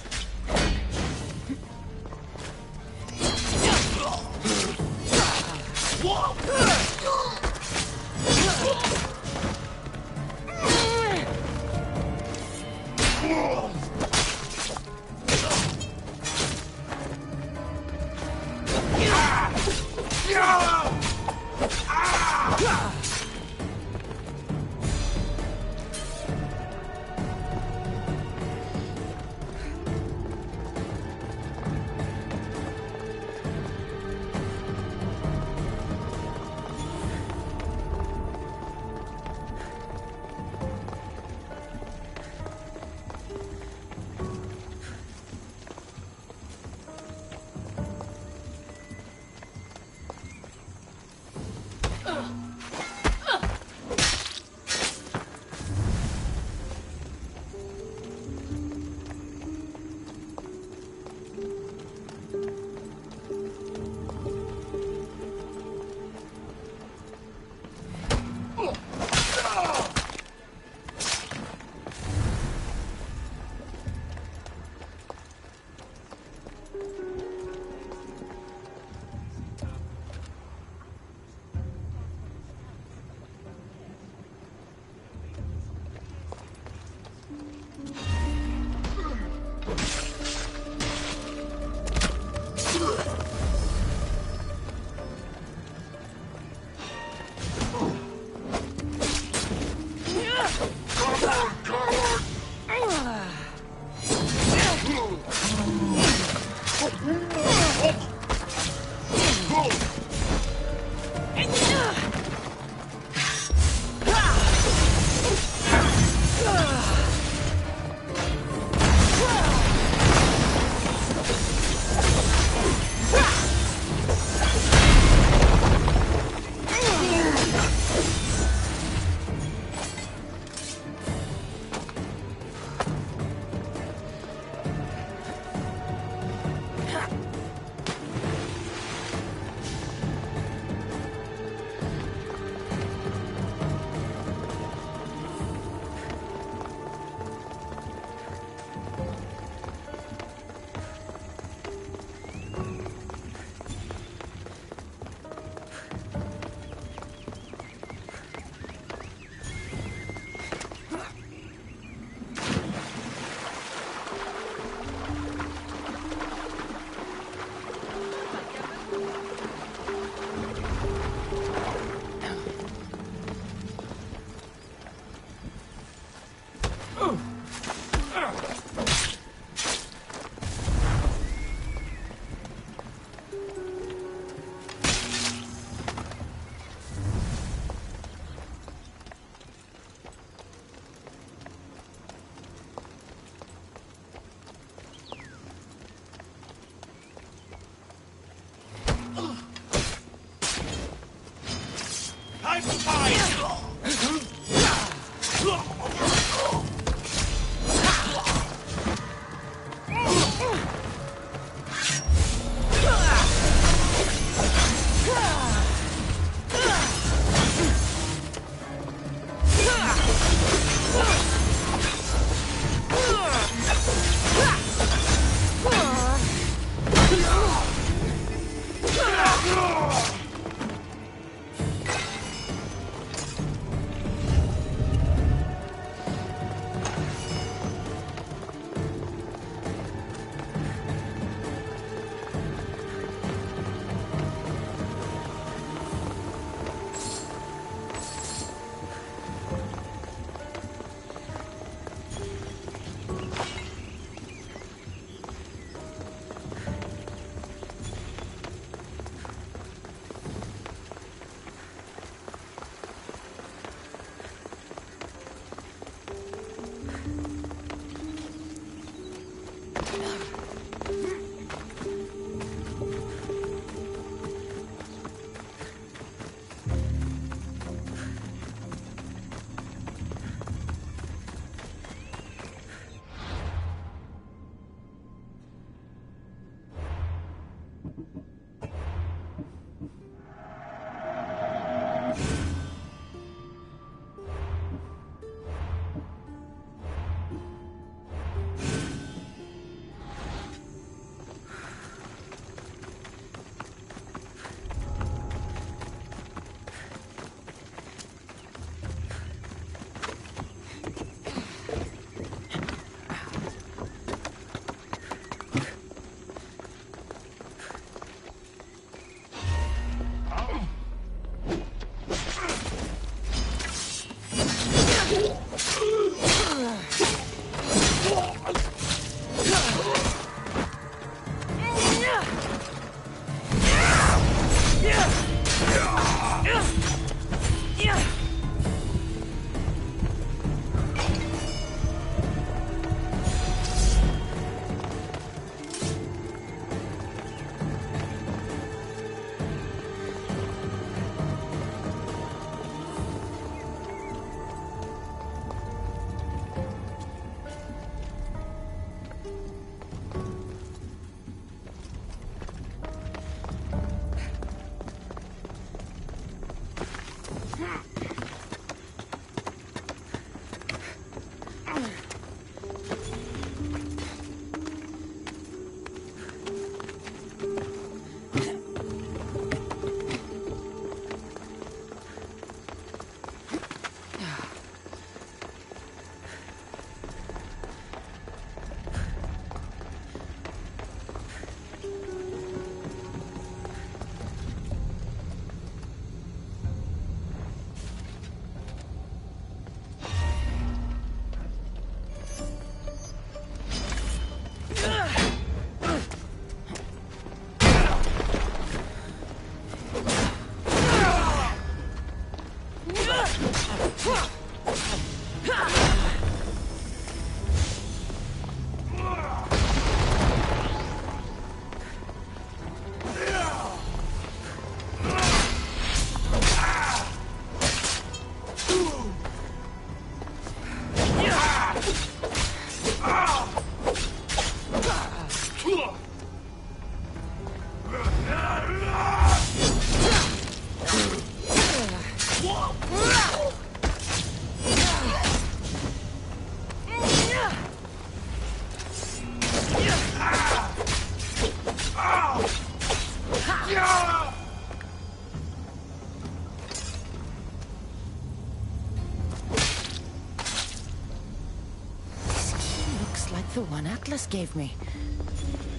The one Atlas gave me.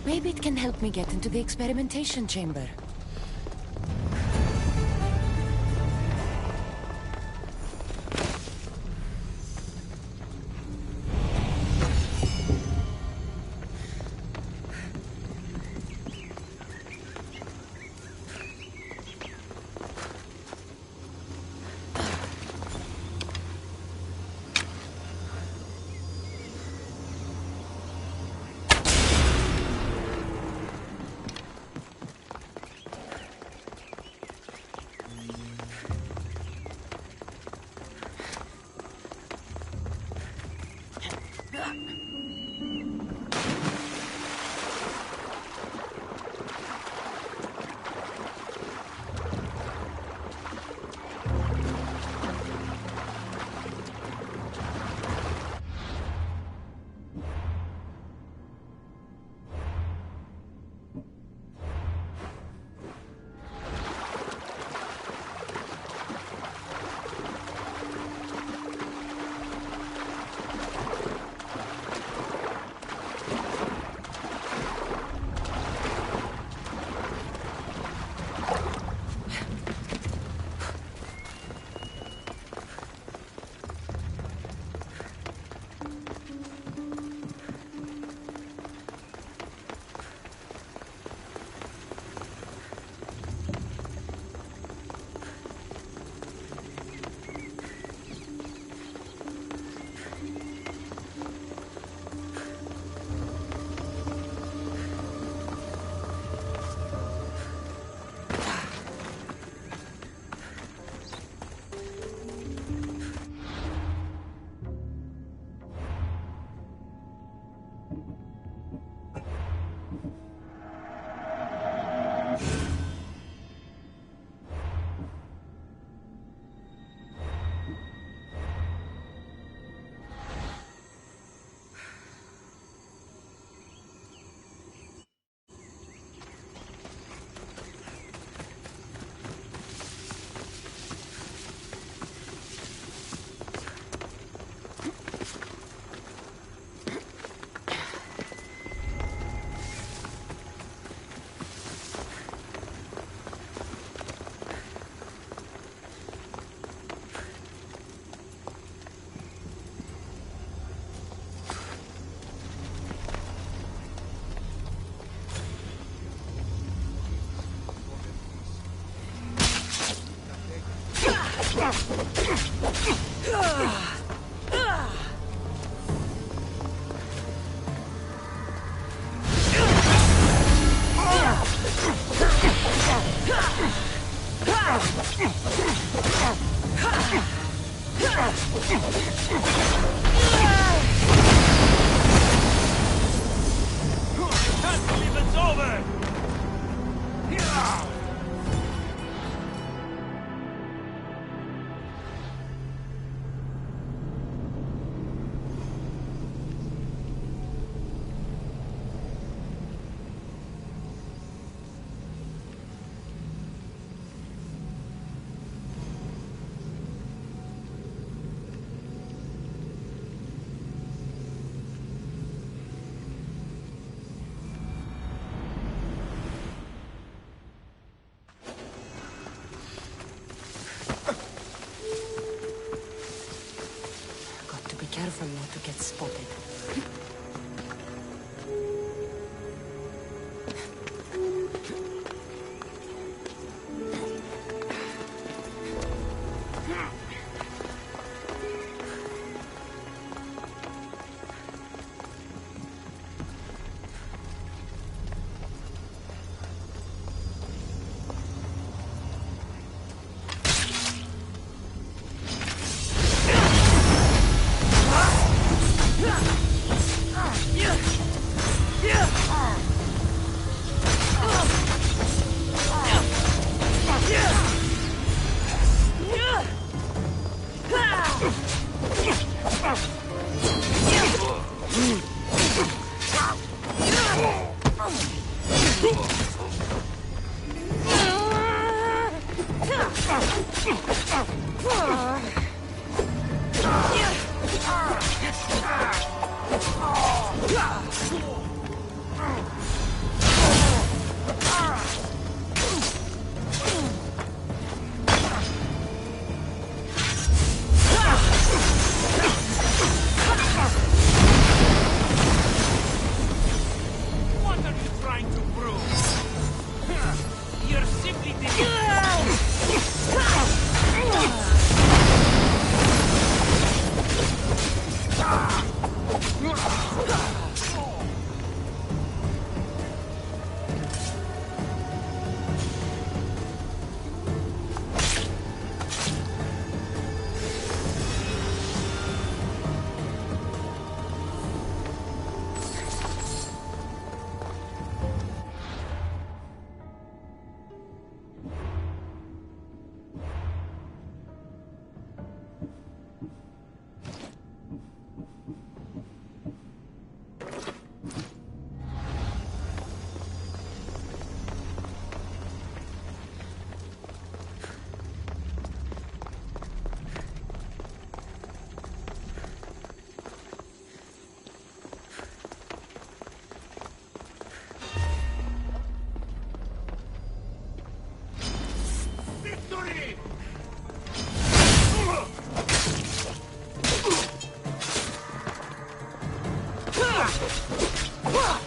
Maybe it can help me get into the experimentation chamber. Careful not to get spotted. Yeah! Ah!